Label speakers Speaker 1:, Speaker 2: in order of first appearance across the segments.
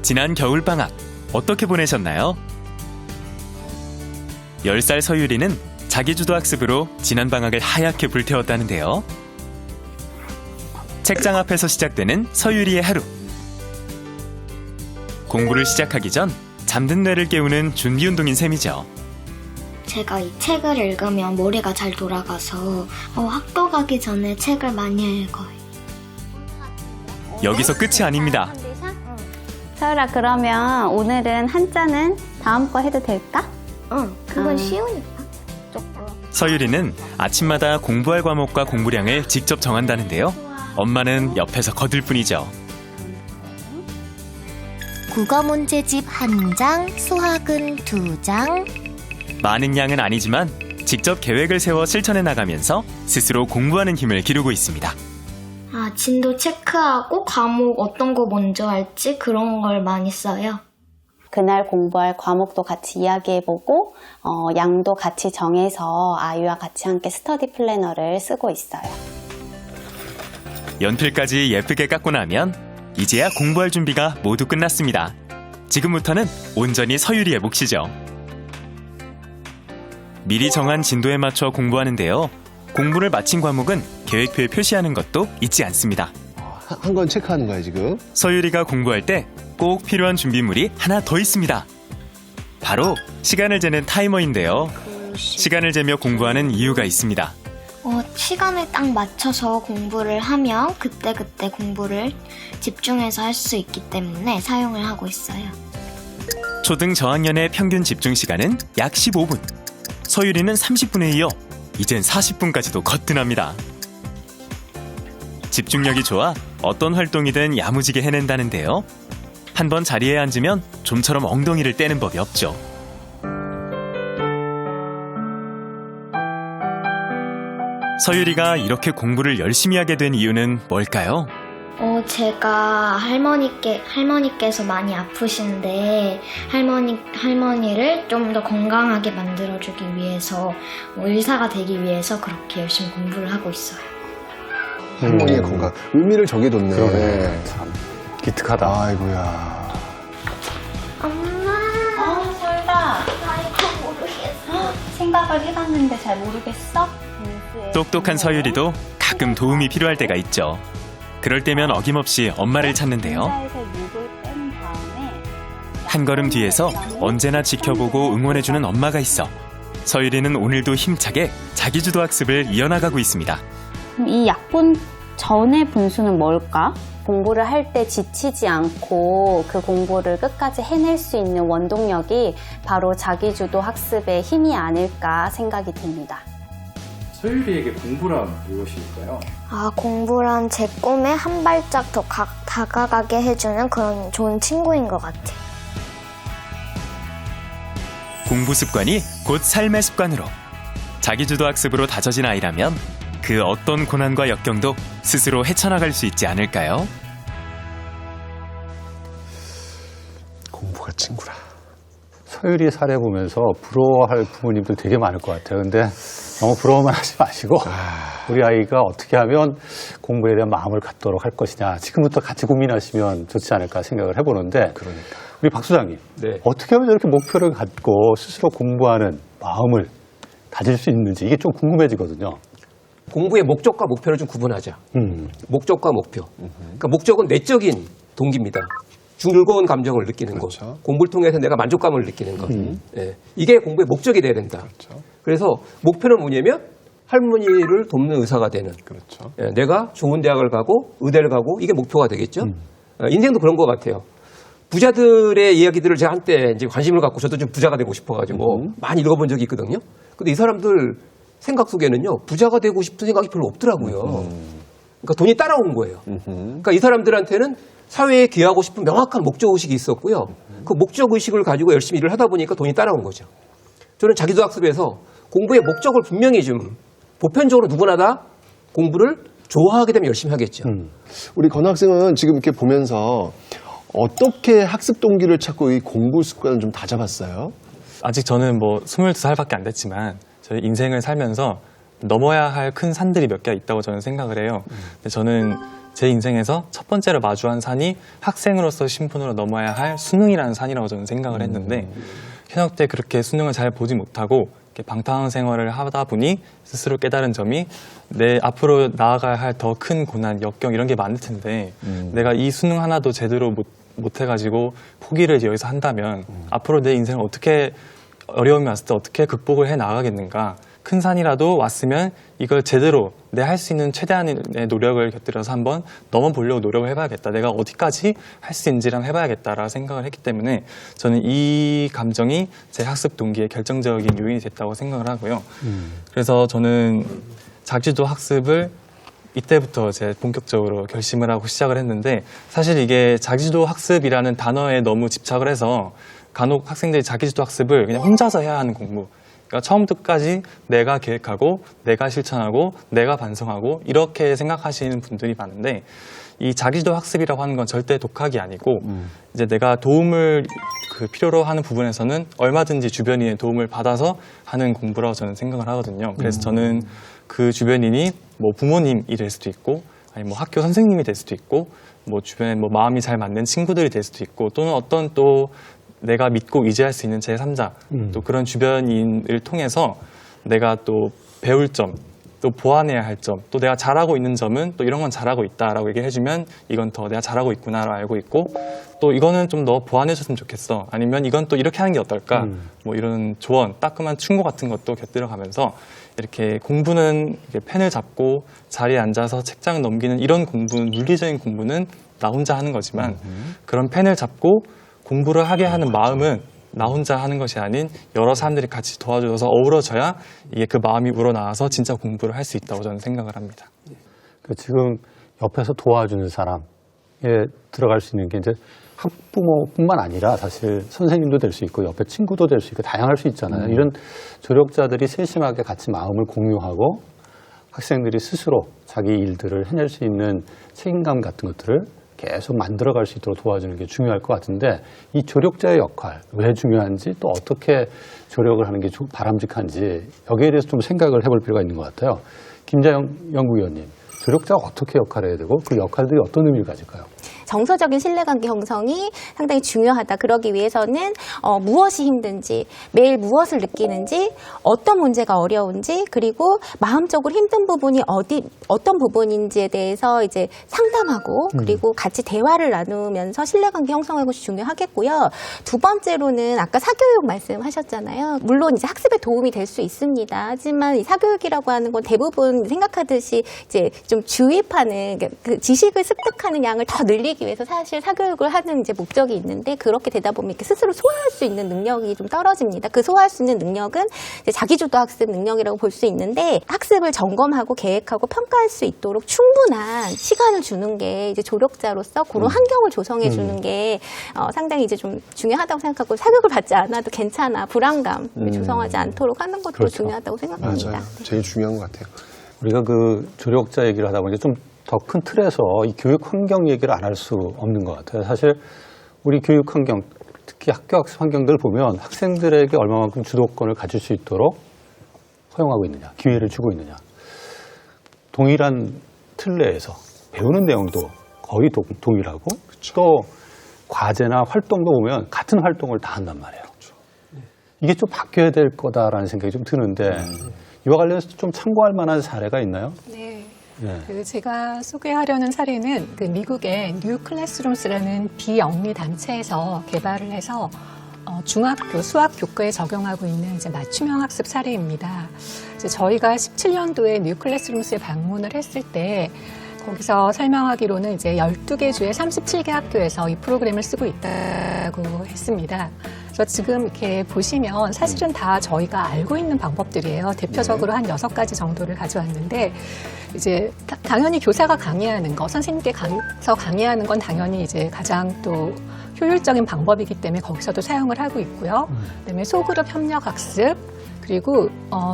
Speaker 1: 지난 겨울방학 어떻게 보내셨나요? 10살 서유리는 자기주도 학습으로 지난 방학을 하얗게 불태웠다는데요. 책장 앞에서 시작되는 서유리의 하루. 공부를 시작하기 전 잠든 뇌를 깨우는 준비 운동인 셈이죠.
Speaker 2: 제가 이 책을 읽으면 머리가 잘 돌아가서 학교 가기 전에 책을 많이 읽어요.
Speaker 1: 여기서 끝이 아닙니다.
Speaker 3: 서율아, 그러면 오늘은 한자는 다음 거 해도 될까?
Speaker 2: 응, 그건 쉬우니까. 조금.
Speaker 1: 서유리는 아침마다 공부할 과목과 공부량을 직접 정한다는데요. 엄마는 옆에서 거들 뿐이죠.
Speaker 4: 국어 문제집 1장, 수학은 2장.
Speaker 1: 많은 양은 아니지만 직접 계획을 세워 실천해 나가면서 스스로 공부하는 힘을 기르고 있습니다.
Speaker 2: 진도 체크하고 과목 어떤 거 먼저 할지 그런 걸 많이 써요.
Speaker 3: 그날 공부할 과목도 같이 이야기해보고 양도 같이 정해서 아이와 같이 함께 스터디 플래너를 쓰고 있어요.
Speaker 1: 연필까지 예쁘게 깎고 나면 이제야 공부할 준비가 모두 끝났습니다. 지금부터는 온전히 서유리의 몫이죠. 미리 정한 진도에 맞춰 공부하는데요. 공부를 마친 과목은 계획표에 표시하는 것도 잊지 않습니다.
Speaker 5: 한 건 체크하는 거야, 지금.
Speaker 1: 서유리가 공부할 때 꼭 필요한 준비물이 하나 더 있습니다. 바로 시간을 재는 타이머인데요. 시간을 재며 공부하는 이유가 있습니다.
Speaker 2: 시간을 딱 맞춰서 공부를 하면 그때그때 공부를 집중해서 할 수 있기 때문에 사용을 하고 있어요.
Speaker 1: 초등 저학년의 평균 집중 시간은 약 15분. 서유리는 30분에 이어 이젠 40분까지도 거뜬합니다. 집중력이 좋아 어떤 활동이든 야무지게 해낸다는데요. 한번 자리에 앉으면 좀처럼 엉덩이를 떼는 법이 없죠. 서유리가 이렇게 공부를 열심히 하게 된 이유는 뭘까요?
Speaker 2: 제가 할머니께서 많이 아프신데 할머니를 좀 더 건강하게 만들어주기 위해서 의사가 되기 위해서 그렇게 열심히 공부를 하고 있어요.
Speaker 5: 할머니의 건강. 의미를 정해뒀네.
Speaker 6: 그러네. 참 기특하다.
Speaker 5: 아이고야.
Speaker 2: 엄마.
Speaker 3: 서율아,
Speaker 2: 아이고 모르겠어.
Speaker 3: 생각을 해봤는데 잘 모르겠어?
Speaker 1: 똑똑한 서유리도 가끔 도움이 필요할 때가 있죠. 그럴 때면 어김없이 엄마를 찾는데요. 한 걸음 뒤에서 언제나 지켜보고 응원해주는 엄마가 있어 서유리는 오늘도 힘차게 자기주도 학습을 이어나가고 있습니다.
Speaker 3: 이 약분 전의 분수는 뭘까? 공부를 할 때 지치지 않고 그 공부를 끝까지 해낼 수 있는 원동력이 바로 자기주도 학습의 힘이 아닐까 생각이 듭니다.
Speaker 6: 서율이에게 공부란 무엇일까요?
Speaker 2: 공부란 제 꿈에 한 발짝 더 다가가게 해주는 그런 좋은 친구인 것 같아요.
Speaker 1: 공부 습관이 곧 삶의 습관으로 자기주도 학습으로 다져진 아이라면 그 어떤 고난과 역경도 스스로 헤쳐나갈 수 있지 않을까요?
Speaker 5: 공부가 친구라.
Speaker 6: 서율이 사례 보면서 부러워할 부모님들 되게 많을 것 같아요. 근데 너무 부러워만 하지 마시고 우리 아이가 어떻게 하면 공부에 대한 마음을 갖도록 할 것이냐 지금부터 같이 고민하시면 좋지 않을까 생각을 해보는데
Speaker 5: 그러니까.
Speaker 6: 우리 박 소장님
Speaker 7: 네.
Speaker 6: 어떻게 하면 저렇게 목표를 갖고 스스로 공부하는 마음을 다질 수 있는지 이게 좀 궁금해지거든요.
Speaker 7: 공부의 목적과 목표를 좀 구분하자. 목적과 목표. 그러니까 목적은 내적인 동기입니다. 즐거운 감정을 느끼는
Speaker 5: 그렇죠.
Speaker 7: 것. 공부를 통해서 내가 만족감을 느끼는 것. 예. 이게 공부의 목적이 돼야 된다.
Speaker 5: 그렇죠.
Speaker 7: 그래서 목표는 뭐냐면 할머니를 돕는 의사가 되는.
Speaker 5: 그렇죠.
Speaker 7: 예, 내가 좋은 대학을 가고 의대를 가고 이게 목표가 되겠죠. 인생도 그런 것 같아요. 부자들의 이야기들을 제가 한때 이제 관심을 갖고 저도 좀 부자가 되고 싶어가지고 많이 읽어본 적이 있거든요. 근데 이 사람들 생각 속에는요, 부자가 되고 싶은 생각이 별로 없더라고요. 그러니까 돈이 따라온 거예요. 그러니까 이 사람들한테는 사회에 기여하고 싶은 명확한 목적의식이 있었고요. 그 목적의식을 가지고 열심히 일을 하다 보니까 돈이 따라온 거죠. 저는 자기도 학습에서 공부의 목적을 분명히 좀 보편적으로 누구나 다 공부를 좋아하게 되면 열심히 하겠죠.
Speaker 5: 우리 건 학생은 지금 이렇게 보면서 어떻게 학습 동기를 찾고 이 공부 습관을 좀 다잡았어요?
Speaker 8: 아직 저는 22살밖에 안 됐지만 저희 인생을 살면서 넘어야 할 큰 산들이 몇 개 있다고 저는 생각을 해요. 근데 저는 제 인생에서 첫 번째로 마주한 산이 학생으로서 신분으로 넘어야 할 수능이라는 산이라고 저는 생각을 했는데 현역 때 그렇게 수능을 잘 보지 못하고 이렇게 방탕한 생활을 하다 보니 스스로 깨달은 점이 내 앞으로 나아가야 할 더 큰 고난, 역경 이런 게 많을 텐데 내가 이 수능 하나도 제대로 못 해가지고 포기를 여기서 한다면 앞으로 내 인생을 어떻게 어려움이 왔을 때 어떻게 극복을 해 나가겠는가. 큰 산이라도 왔으면 이걸 제대로 내 할 수 있는 최대한의 노력을 곁들여서 한번 넘어보려고 노력을 해봐야겠다. 내가 어디까지 할 수 있는지를 한번 해봐야겠다라고 생각을 했기 때문에 저는 이 감정이 제 학습 동기의 결정적인 요인이 됐다고 생각을 하고요. 그래서 저는 자기주도 학습을 이때부터 제 본격적으로 결심을 하고 시작을 했는데 사실 이게 자기주도 학습이라는 단어에 너무 집착을 해서 간혹 학생들이 자기주도 학습을 그냥 혼자서 해야 하는 공부, 그러니까 처음부터 끝까지 내가 계획하고 내가 실천하고 내가 반성하고 이렇게 생각하시는 분들이 많은데 이 자기주도 학습이라고 하는 건 절대 독학이 아니고 이제 내가 도움을 필요로 하는 부분에서는 얼마든지 주변인의 도움을 받아서 하는 공부라고 저는 생각을 하거든요. 그래서 저는 그 주변인이 뭐 부모님이 될 수도 있고 아니 뭐 학교 선생님이 될 수도 있고 뭐 주변에 뭐 마음이 잘 맞는 친구들이 될 수도 있고 또는 어떤 또 내가 믿고 의지할 수 있는 제3자 또 그런 주변인을 통해서 내가 또 배울 점, 또 보완해야 할 점, 또 내가 잘하고 있는 점은 또 이런 건 잘하고 있다라고 얘기를 해주면 이건 더 내가 잘하고 있구나라고 알고 있고 또 이거는 좀 더 보완해줬으면 좋겠어. 아니면 이건 또 이렇게 하는 게 어떨까? 뭐 이런 조언, 따끔한 충고 같은 것도 곁들여가면서 이렇게 공부는 이렇게 펜을 잡고 자리에 앉아서 책장 넘기는 이런 공부는 물리적인 공부는 나 혼자 하는 거지만 그런 펜을 잡고 공부를 하게 하는 마음은 나 혼자 하는 것이 아닌 여러 사람들이 같이 도와줘서 어우러져야 이게 그 마음이 우러나와서 진짜 공부를 할 수 있다고 저는 생각을 합니다.
Speaker 6: 지금 옆에서 도와주는 사람에 들어갈 수 있는 게 이제 학부모뿐만 아니라 사실 선생님도 될 수 있고 옆에 친구도 될 수 있고 다양할 수 있잖아요. 이런 조력자들이 세심하게 같이 마음을 공유하고 학생들이 스스로 자기 일들을 해낼 수 있는 책임감 같은 것들을 계속 만들어갈 수 있도록 도와주는 게 중요할 것 같은데 이 조력자의 역할 왜 중요한지 또 어떻게 조력을 하는 게 바람직한지 여기에 대해서 좀 생각을 해볼 필요가 있는 것 같아요. 김자영 연구위원님, 조력자가 어떻게 역할을 해야 되고 그 역할들이 어떤 의미를 가질까요?
Speaker 9: 정서적인 신뢰관계 형성이 상당히 중요하다. 그러기 위해서는 무엇이 힘든지, 매일 무엇을 느끼는지, 어떤 문제가 어려운지, 그리고 마음적으로 힘든 부분이 어떤 부분인지에 대해서 이제 상담하고, 그리고 같이 대화를 나누면서 신뢰관계 형성하는 것이 중요하겠고요. 두 번째로는 아까 사교육 말씀하셨잖아요. 물론 이제 학습에 도움이 될 수 있습니다. 하지만 이 사교육이라고 하는 건 대부분 생각하듯이 이제 좀 주입하는 그 지식을 습득하는 양을 더 늘리기 위해서 사실 사교육을 하는 이제 목적이 있는데 그렇게 되다 보면 이렇게 스스로 소화할 수 있는 능력이 좀 떨어집니다. 그 소화할 수 있는 능력은 이제 자기주도 학습 능력이라고 볼 수 있는데 학습을 점검하고 계획하고 평가할 수 있도록 충분한 시간을 주는 게 이제 조력자로서 그런 환경을 조성해 주는 게 상당히 이제 좀 중요하다고 생각하고 사교육을 받지 않아도 괜찮아 불안감 조성하지 않도록 하는 것도
Speaker 6: 그렇죠.
Speaker 9: 중요하다고 생각합니다.
Speaker 5: 맞아요. 제일 중요한 것 같아요.
Speaker 6: 우리가 그 조력자 얘기를 하다 보니까 좀 더 큰 틀에서 이 교육 환경 얘기를 안 할 수 없는 것 같아요. 사실 우리 교육 환경, 특히 학교 학습 환경들 보면 학생들에게 얼마만큼 주도권을 가질 수 있도록 허용하고 있느냐, 기회를 주고 있느냐. 동일한 틀 내에서 배우는 내용도 거의 동일하고 또 과제나 활동도 보면 같은 활동을 다 한단 말이에요. 이게 좀 바뀌어야 될 거다라는 생각이 좀 드는데 이와 관련해서 좀 참고할 만한 사례가 있나요?
Speaker 10: 네.
Speaker 6: 네.
Speaker 10: 제가 소개하려는 사례는 그 미국의 뉴 클래스룸스라는 비영리 단체에서 개발을 해서 중학교 수학 교과에 적용하고 있는 이제 맞춤형 학습 사례입니다. 이제 저희가 17년도에 뉴 클래스룸스에 방문을 했을 때 거기서 설명하기로는 이제 12개 주의 37개 학교에서 이 프로그램을 쓰고 있다고 했습니다. 그래서 지금 이렇게 보시면 사실은 다 저희가 알고 있는 방법들이에요. 대표적으로 한 6가지 정도를 가져왔는데 이제 당연히 교사가 강의하는 거, 선생님께 가서 강의하는 건 당연히 이제 가장 또 효율적인 방법이기 때문에 거기서도 사용을 하고 있고요. 그다음에 소그룹 협력 학습, 그리고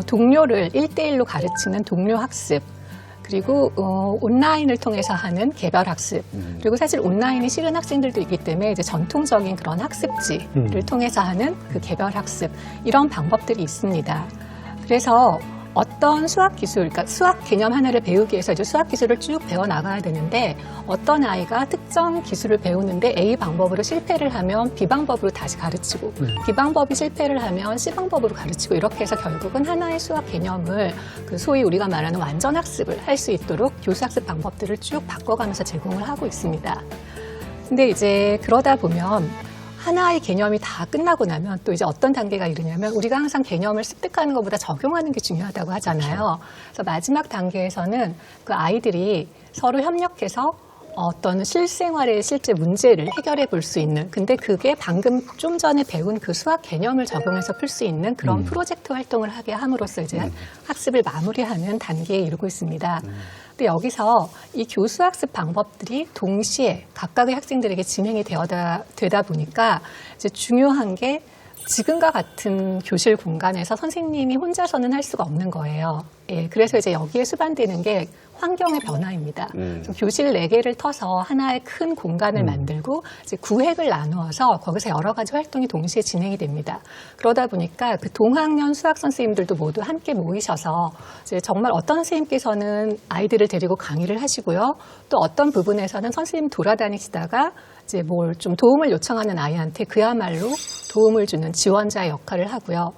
Speaker 10: 동료를 1대1로 가르치는 동료 학습, 그리고 온라인을 통해서 하는 개별 학습, 그리고 사실 온라인이 싫은 학생들도 있기 때문에 이제 전통적인 그런 학습지를 통해서 하는 그 개별 학습, 이런 방법들이 있습니다. 그래서 어떤 수학 기술, 그러니까 수학 개념 하나를 배우기 위해서 이제 수학 기술을 쭉 배워 나가야 되는데 어떤 아이가 특정 기술을 배우는데 A 방법으로 실패를 하면 B 방법으로 다시 가르치고 B 방법이 실패를 하면 C 방법으로 가르치고 이렇게 해서 결국은 하나의 수학 개념을 그 소위 우리가 말하는 완전 학습을 할 수 있도록 교수학습 방법들을 쭉 바꿔가면서 제공을 하고 있습니다. 근데 이제 그러다 보면 하나의 개념이 다 끝나고 나면 또 이제 어떤 단계가 이르냐면 우리가 항상 개념을 습득하는 것보다 적용하는 게 중요하다고 하잖아요. 그래서 마지막 단계에서는 그 아이들이 서로 협력해서 어떤 실생활의 실제 문제를 해결해 볼 수 있는, 근데 그게 방금 좀 전에 배운 그 수학 개념을 적용해서 풀 수 있는 그런 프로젝트 활동을 하게 함으로써 이제 학습을 마무리하는 단계에 이르고 있습니다. 근데 여기서 이 교수학습 방법들이 동시에 각각의 학생들에게 진행이 되다 보니까 이제 중요한 게 지금과 같은 교실 공간에서 선생님이 혼자서는 할 수가 없는 거예요. 예, 그래서 이제 여기에 수반되는 게 환경의 변화입니다. 교실 4개를 터서 하나의 큰 공간을 만들고 이제 구획을 나누어서 거기서 여러 가지 활동이 동시에 진행이 됩니다. 그러다 보니까 그 동학년 수학 선생님들도 모두 함께 모이셔서 이제 정말 어떤 선생님께서는 아이들을 데리고 강의를 하시고요. 또 어떤 부분에서는 선생님 돌아다니시다가 이제 뭘 좀 도움을 요청하는 아이한테 그야말로 도움을 주는 지원자의 역할을 하고요.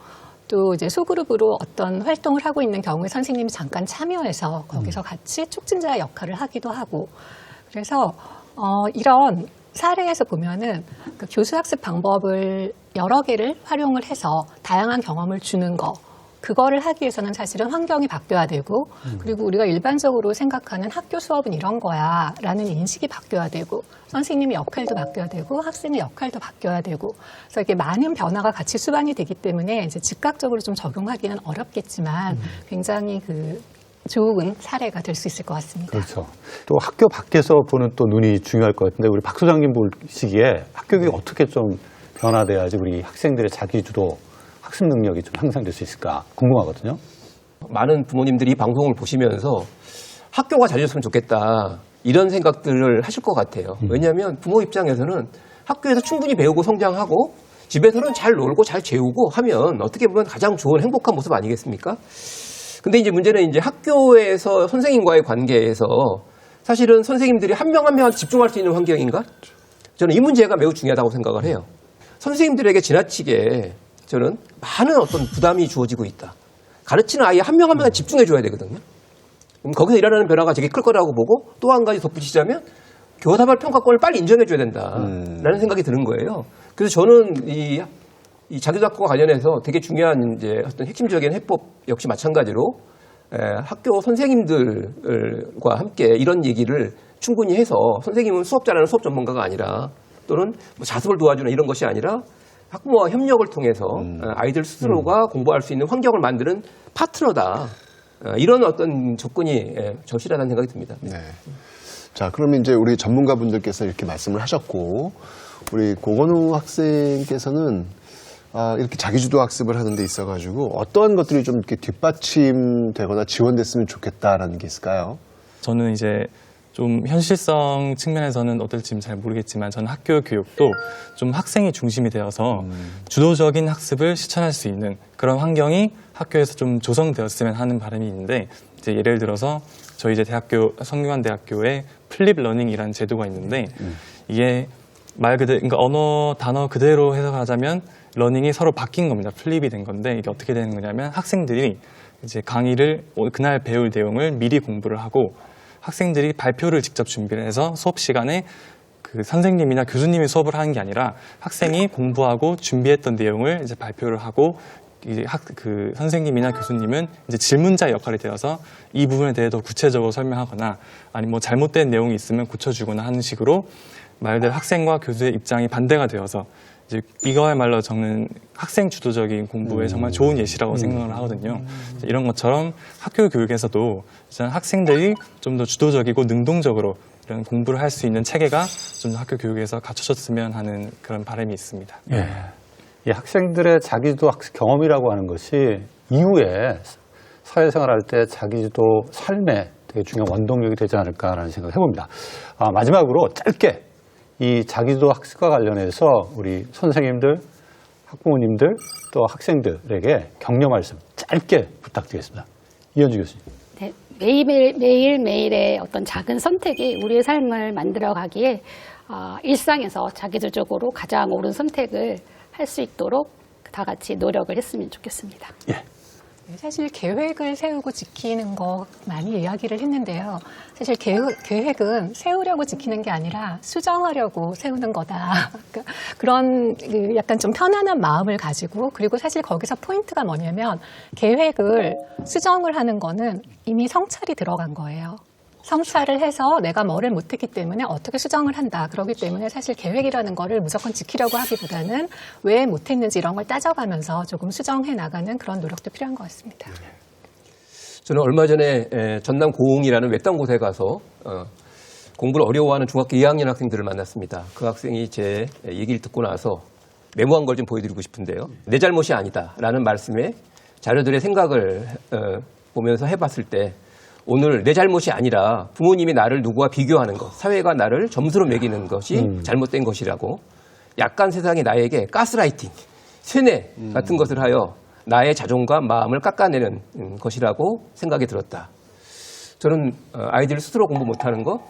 Speaker 10: 또 이제 소그룹으로 어떤 활동을 하고 있는 경우에 선생님이 잠깐 참여해서 거기서 같이 촉진자의 역할을 하기도 하고, 그래서 이런 사례에서 보면은 그 교수학습 방법을 여러 개를 활용을 해서 다양한 경험을 주는 거, 그거를 하기 위해서는 사실은 환경이 바뀌어야 되고, 그리고 우리가 일반적으로 생각하는 학교 수업은 이런 거야 라는 인식이 바뀌어야 되고, 선생님의 역할도 바뀌어야 되고, 학생의 역할도 바뀌어야 되고, 그래서 이게 많은 변화가 같이 수반이 되기 때문에 이제 즉각적으로 좀 적용하기는 어렵겠지만 굉장히 그 좋은 사례가 될 수 있을 것 같습니다.
Speaker 6: 그렇죠. 또 학교 밖에서 보는 또 눈이 중요할 것 같은데, 우리 박 소장님 보시기에 학교가 어떻게 좀 변화돼야지 우리 학생들의 자기주도 학습 능력이 좀 향상될 수 있을까 궁금하거든요.
Speaker 7: 많은 부모님들이 이 방송을 보시면서 학교가 잘 됐으면 좋겠다 이런 생각들을 하실 것 같아요. 왜냐하면 부모 입장에서는 학교에서 충분히 배우고 성장하고 집에서는 잘 놀고 잘 재우고 하면 어떻게 보면 가장 좋은 행복한 모습 아니겠습니까? 근데 이제 문제는 이제 학교에서 선생님과의 관계에서 사실은 선생님들이 한 명 한 명한테 집중할 수 있는 환경인가? 저는 이 문제가 매우 중요하다고 생각을 해요. 선생님들에게 지나치게 저는 많은 어떤 부담이 주어지고 있다. 가르치는 아이 한 명 한 명한테 집중해 줘야 되거든요. 거기서 일어나는 변화가 되게 클 거라고 보고, 또 한 가지 덧붙이자면 교사발 평가권을 빨리 인정해 줘야 된다라는 생각이 드는 거예요. 그래서 저는 이 자기주도학습과 관련해서 되게 중요한 이제 어떤 핵심적인 해법 역시 마찬가지로 학교 선생님들과 함께 이런 얘기를 충분히 해서, 선생님은 수업 잘하는 수업 전문가가 아니라 또는 뭐 자습을 도와주는 이런 것이 아니라 학부모와 협력을 통해서 아이들 스스로가 공부할 수 있는 환경을 만드는 파트너다. 이런 어떤 접근이 절실하다는 생각이 듭니다.
Speaker 5: 네. 자, 그러면 이제 우리 전문가분들께서 이렇게 말씀을 하셨고, 우리 고건우 학생께서는 이렇게 자기주도 학습을 하는 데 있어가지고 어떠한 것들이 좀 이렇게 뒷받침되거나 지원됐으면 좋겠다라는 게 있을까요?
Speaker 8: 저는 이제 좀 현실성 측면에서는 어떨지 잘 모르겠지만 저는 학교 교육도 좀 학생이 중심이 되어서 주도적인 학습을 실천할 수 있는 그런 환경이 학교에서 좀 조성되었으면 하는 바람이 있는데, 이제 예를 들어서 저희 이제 대학교 성균관대학교에 플립 러닝이라는 제도가 있는데, 이게 말 그대로 그러니까 언어 단어 그대로 해석하자면 러닝이 서로 바뀐 겁니다. 플립이 된 건데, 이게 어떻게 되는 거냐면 학생들이 이제 강의를 그날 배울 내용을 미리 공부를 하고 학생들이 발표를 직접 준비를 해서 수업 시간에 그 선생님이나 교수님이 수업을 하는 게 아니라 학생이 공부하고 준비했던 내용을 이제 발표를 하고, 이제 그 선생님이나 교수님은 이제 질문자 역할이 되어서 이 부분에 대해 더 구체적으로 설명하거나 아니면 뭐 잘못된 내용이 있으면 고쳐주거나 하는 식으로 말 그대로 학생과 교수의 입장이 반대가 되어서 이제 이거야말로 저는 학생 주도적인 공부에 정말 좋은 예시라고 생각을 하거든요. 이런 것처럼 학교 교육에서도 학생들이 좀 더 주도적이고 능동적으로 이런 공부를 할 수 있는 체계가 좀 더 학교 교육에서 갖춰졌으면 하는 그런 바람이 있습니다.
Speaker 6: 예. 이 학생들의 자기주도 학습 경험이라고 하는 것이 이후에 사회생활 할 때 자기주도 삶에 되게 중요한 원동력이 되지 않을까라는 생각을 해봅니다. 마지막으로 짧게 이 자기주도 학습과 관련해서 우리 선생님들, 학부모님들 또 학생들에게 격려 말씀 짧게 부탁드리겠습니다. 이현주 교수님.
Speaker 11: 네, 매일매일의 어떤 작은 선택이 우리의 삶을 만들어가기에 일상에서 자기주적으로 가장 옳은 선택을 할 수 있도록 다 같이 노력을 했으면 좋겠습니다.
Speaker 6: 예.
Speaker 10: 사실 계획을 세우고 지키는 거 많이 이야기를 했는데요. 사실 계획은 세우려고 지키는 게 아니라 수정하려고 세우는 거다. 그런 약간 좀 편안한 마음을 가지고, 그리고 사실 거기서 포인트가 뭐냐면 계획을 수정을 하는 거는 이미 성찰이 들어간 거예요. 성찰을 해서 내가 뭐를 못했기 때문에 어떻게 수정을 한다. 그렇기 때문에 사실 계획이라는 거를 무조건 지키려고 하기보다는 왜 못했는지 이런 걸 따져가면서 조금 수정해 나가는 그런 노력도 필요한 것 같습니다.
Speaker 7: 저는 얼마 전에 전남 고흥이라는 외딴 곳에 가서 공부를 어려워하는 중학교 2학년 학생들을 만났습니다. 그 학생이 제 얘기를 듣고 나서 메모한 걸 좀 보여드리고 싶은데요. 내 잘못이 아니다라는 말씀에 자료들의 생각을 보면서 해봤을 때 오늘 내 잘못이 아니라 부모님이 나를 누구와 비교하는 것, 사회가 나를 점수로 매기는 것이 잘못된 것이라고, 약간 세상이 나에게 가스라이팅, 세뇌 같은 것을 하여 나의 자존감, 마음을 깎아내는 것이라고 생각이 들었다. 저는 아이들 스스로 공부 못하는 거,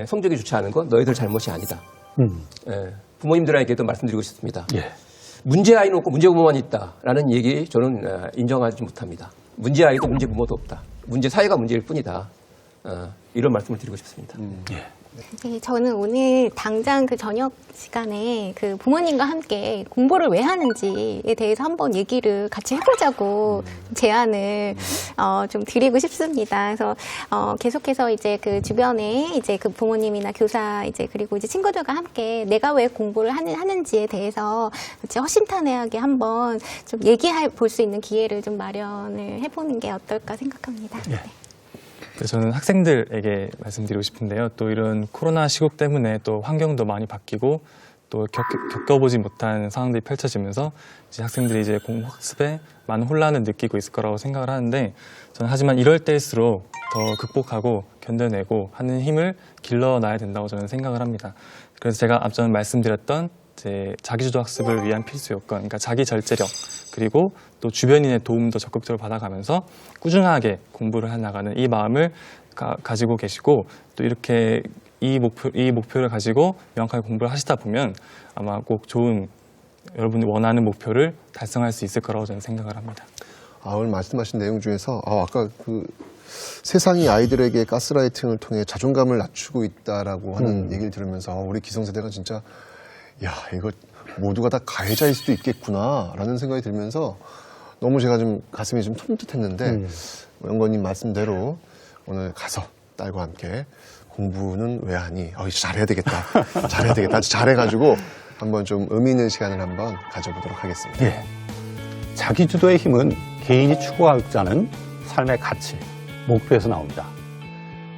Speaker 7: 성적이 좋지 않은 거 너희들 잘못이 아니다. 부모님들에게도 말씀드리고 싶습니다.
Speaker 6: 예.
Speaker 7: 문제 아이는 없고 문제 부모만 있다라는 얘기 저는 인정하지 못합니다. 문제 아이도 문제 부모도 없다. 문제 사회가 문제일 뿐이다. 이런 말씀을 드리고 싶습니다.
Speaker 6: 예.
Speaker 9: 네, 저는 오늘 당장 그 저녁 시간에 그 부모님과 함께 공부를 왜 하는지에 대해서 한번 얘기를 같이 해보자고 제안을 좀 드리고 싶습니다. 그래서 계속해서 이제 그 주변에 이제 그 부모님이나 교사 이제 그리고 이제 친구들과 함께 내가 왜 공부를 하는지에 대해서 허심탄회하게 한번 좀 얘기해 볼 수 있는 기회를 좀 마련을 해보는 게 어떨까 생각합니다.
Speaker 6: 예.
Speaker 8: 저는 학생들에게 말씀드리고 싶은데요. 또 이런 코로나 시국 때문에 또 환경도 많이 바뀌고 또 겪어보지 못한 상황들이 펼쳐지면서 이제 학생들이 이제 공부 학습에 많은 혼란을 느끼고 있을 거라고 생각을 하는데, 저는 하지만 이럴 때일수록 더 극복하고 견뎌내고 하는 힘을 길러놔야 된다고 저는 생각을 합니다. 그래서 제가 앞전 말씀드렸던 이제 자기주도 학습을 위한 필수 요건, 그러니까 자기 절제력, 그리고 또 주변인의 도움도 적극적으로 받아가면서 꾸준하게 공부를 해나가는 이 마음을 가지고 계시고, 또 이렇게 이 목표를 가지고 명확하게 공부를 하시다 보면 아마 꼭 좋은 여러분이 원하는 목표를 달성할 수 있을 거라고 저는 생각을 합니다.
Speaker 5: 오늘 말씀하신 내용 중에서 아까 그 세상이 아이들에게 가스라이팅을 통해 자존감을 낮추고 있다라고 하는 얘기를 들으면서 우리 기성세대가 진짜 이거 모두가 다 가해자일 수도 있겠구나라는 생각이 들면서 너무 제가 좀 가슴이 좀 톰뜻했는데 연구원님 말씀대로 오늘 가서 딸과 함께 공부는 왜 하니? 잘해야 되겠다. 잘해가지고 한번 좀 의미 있는 시간을 한번 가져보도록 하겠습니다.
Speaker 6: 예. 자기주도의 힘은 개인이 추구하자는 삶의 가치, 목표에서 나옵니다.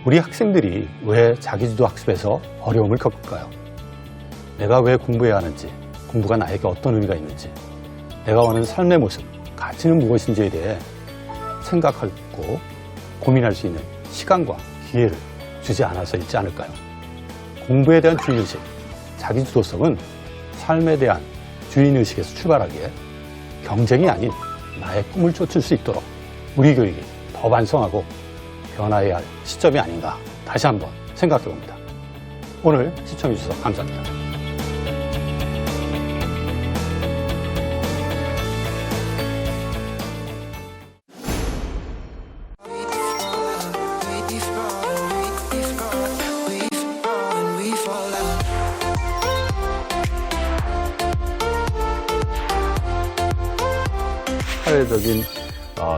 Speaker 6: 우리 학생들이 왜 자기주도 학습에서 어려움을 겪을까요? 내가 왜 공부해야 하는지, 공부가 나에게 어떤 의미가 있는지, 내가 원하는 삶의 모습, 가치는 무엇인지에 대해 생각하고 고민할 수 있는 시간과 기회를 주지 않아서 있지 않을까요? 공부에 대한 주인의식, 자기주도성은 삶에 대한 주인의식에서 출발하기에 경쟁이 아닌 나의 꿈을 쫓을 수 있도록 우리 교육이 더 반성하고 변화해야 할 시점이 아닌가 다시 한번 생각해 봅니다. 오늘 시청해 주셔서 감사합니다. 사회적인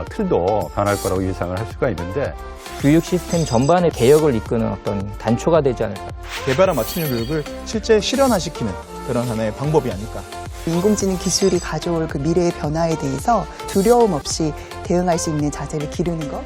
Speaker 6: 틀도 변할 거라고 예상을 할 수가 있는데,
Speaker 12: 교육 시스템 전반의 개혁을 이끄는 어떤 단초가 되지 않을까.
Speaker 13: 개발에 맞추는 교육을 실제 실현화시키는 그런 하나의 방법이 아닐까.
Speaker 14: 인공지능 기술이 가져올 그 미래의 변화에 대해서 두려움 없이 대응할 수 있는 자세를 기르는 것.